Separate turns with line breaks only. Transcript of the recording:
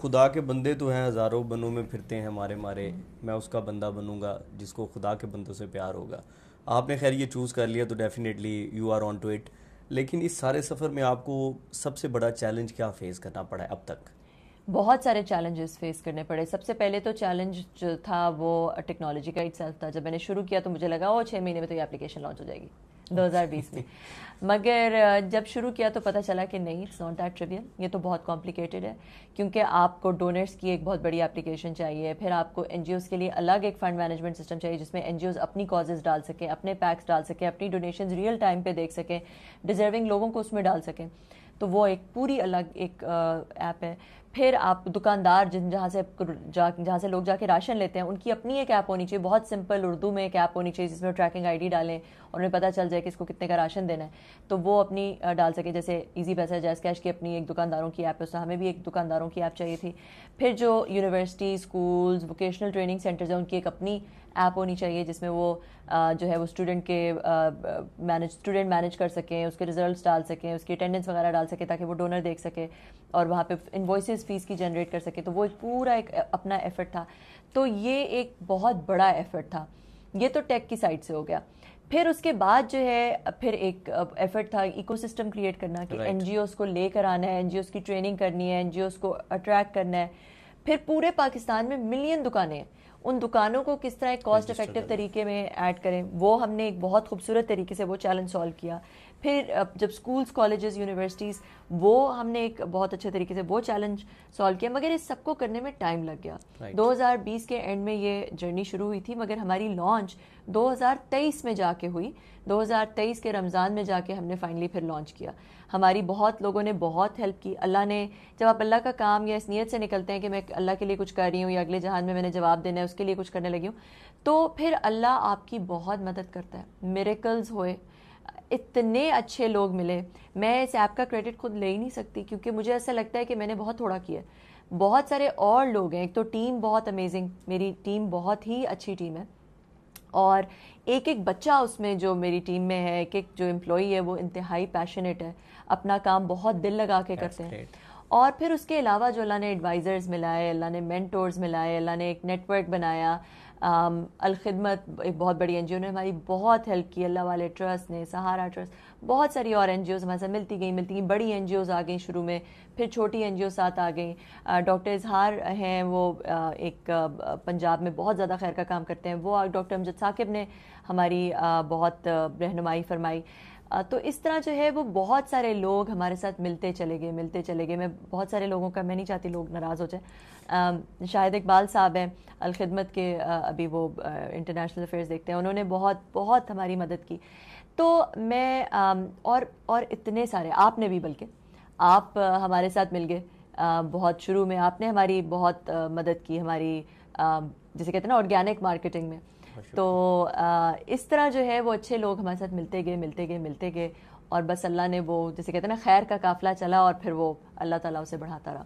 خدا کے بندے تو ہیں ہزاروں بنوں میں پھرتے ہیں مارے مارے، میں اس کا بندہ بنوں گا جس کو خدا کے بندوں سے پیار ہوگا. آپ نے خیر یہ چوز کر لیا تو definitely you are on to it. لیکن اس سارے سفر میں آپ کو سب سے بڑا چیلنج کیا فیس کرنا پڑا ہے اب تک؟
بہت سارے چیلنجز فیس کرنے پڑے. سب سے پہلے تو چیلنج جو تھا وہ ٹیکنالوجی کا اٹ سیلف تھا. جب میں نے شروع کیا تو مجھے لگا 6 مہینے میں تو یہ اپلیکیشن لانچ ہو جائے گی 2020 میں. مگر جب شروع کیا تو پتہ چلا کہ نہیں، اٹس ناٹ دیٹ ٹریویل. یہ تو بہت کمپلیکیٹڈ ہے، کیونکہ آپ کو ڈونرس کی ایک بہت بڑی اپلیکیشن چاہیے، پھر آپ کو این جی اوز کے لیے الگ ایک فنڈ مینجمنٹ سسٹم چاہیے جس میں این جی اوز اپنی کازز ڈال سکیں، اپنے پیکس ڈال سکیں، اپنی ڈونیشنز ریئل ٹائم پہ دیکھ سکیں، ڈیزرونگ لوگوں کو اس میں ڈال سکیں. تو وہ ایک پوری الگ ایک ایپ ہے. پھر آپ دکاندار جہاں سے لوگ جا کے راشن لیتے ہیں ان کی اپنی ایک ایپ ہونی چاہیے، بہت سمپل اردو میں ایک ایپ ہونی چاہیے جس میں ٹریکنگ آئی ڈی ڈالیں اور انہیں پتہ چل جائے کہ اس کو کتنے کا راشن دینا ہے. تو وہ اپنی ڈال سکے. جیسے ایزی پیسہ، جیز کیش کی اپنی ایک دکانداروں کی ایپ ہے، اس ہمیں بھی ایک دکانداروں کی ایپ چاہیے تھی. پھر جو university, schools, vocational training centres ہیں ان کی ایک اپنی ایپ ہونی چاہیے جس میں وہ جو ہے وہ اسٹوڈنٹ مینیج کر سکیں، اس کے ریزلٹس ڈال سکیں، اس کی اٹینڈنس وغیرہ ڈال سکیں تاکہ وہ ڈونر دیکھ سکے اور وہاں پہ انوائسز فیس کی جنریٹ کر سکے. تو وہ ایک پورا ایک اپنا ایفرٹ تھا. تو یہ ایک بہت بڑا ایفرٹ تھا. یہ تو ٹیک کی سائڈ سے ہو گیا. پھر اس کے بعد جو ہے پھر ایک ایفرٹ تھا ایکو سسٹم کریٹ کرنا کہ این جی اوز کو لے کر آنا ہے، این جی اوز کی ٹریننگ کرنی ہے، این جی اوز کو اٹریکٹ کرنا ہے. پھر پورے پاکستان میں ملین دکانیں ہیں، ان دکانوں کو کس طرح ایک کاسٹ افیکٹو طریقے میں ایڈ کریں، وہ ہم نے ایک بہت خوبصورت طریقے سے وہ چیلنج سالو کیا. پھر جب اسکولز، کالجز، یونیورسٹیز، وہ ہم نے ایک بہت اچھے طریقے سے وہ چیلنج سالو کیا. مگر اس سب کو کرنے میں ٹائم لگ گیا. 2020 کے اینڈ میں یہ جرنی شروع ہوئی تھی، مگر ہماری لانچ 2023 میں جا کے ہوئی. 2023 کے رمضان میں جا کے ہم نے فائنلی پھر لانچ کیا. ہماری بہت لوگوں نے بہت ہیلپ کی. اللہ نے، جب آپ اللہ کا کام یا اس نیت سے نکلتے ہیں کہ میں اللہ کے لیے کچھ کر رہی ہوں یا اگلے جہان میں نے جواب دینا ہے اس کے لیے کچھ کرنے لگی ہوں، تو پھر اللہ آپ کی بہت مدد کرتا ہے. میریکلز ہوئے، اتنے اچھے لوگ ملے. میں اس ایپ کا کریڈٹ خود لے ہی نہیں سکتی کیونکہ مجھے ایسا لگتا ہے کہ میں نے بہت تھوڑا کیا ہے. بہت سارے اور لوگ ہیں. ایک تو ٹیم بہت امیزنگ، میری ٹیم بہت ہی اچھی ٹیم ہے، اور ایک ایک بچہ اس میں جو میری ٹیم میں ہے، ایک ایک جو امپلائی ہے وہ انتہائی پیشنیٹ ہے، اپنا کام بہت دل لگا کے کرتے ہیں. اور پھر اس کے علاوہ جو اللہ نے ایڈوائزرز ملائے، اللہ نے مینٹورز ملائے، اللہ نے ایک نیٹ ورک بنایا. الخدمت ایک بہت بڑی این جی او نے ہماری بہت ہیلپ کی. اللہ والے ٹرسٹ نے، سہارا ٹرسٹ، بہت ساری اور این جی اوز ہمارے ساتھ ملتی گئیں. بڑی این جی اوز آ گئیں شروع میں، پھر چھوٹی این جی او ساتھ آ گئیں. ڈاکٹر اظہار ہیں، وہ ایک پنجاب میں بہت زیادہ خیر کا کام کرتے ہیں، وہ ڈاکٹر امجد ثاقب نے ہماری بہت رہنمائی فرمائی. تو اس طرح جو ہے وہ بہت سارے لوگ ہمارے ساتھ ملتے چلے گئے. میں بہت سارے لوگوں کا، میں نہیں چاہتی لوگ ناراض ہو جائیں. شاہد اقبال صاحب ہیں الخدمت کے، ابھی وہ انٹرنیشنل افیئرز دیکھتے ہیں، انہوں نے بہت بہت ہماری مدد کی. تو میں اور اتنے سارے، آپ نے بھی، بلکہ آپ ہمارے ساتھ مل گئے بہت شروع میں. آپ نے ہماری بہت مدد کی، ہماری جسے کہتے ہیں نا آرگینک مارکیٹنگ میں. تو اس طرح جو ہے وہ اچھے لوگ ہمارے ساتھ ملتے گئے اور بس اللہ نے وہ جسے کہتے ہیں نا خیر کا قافلہ چلا اور پھر وہ اللہ تعالیٰ اسے بڑھاتا رہا.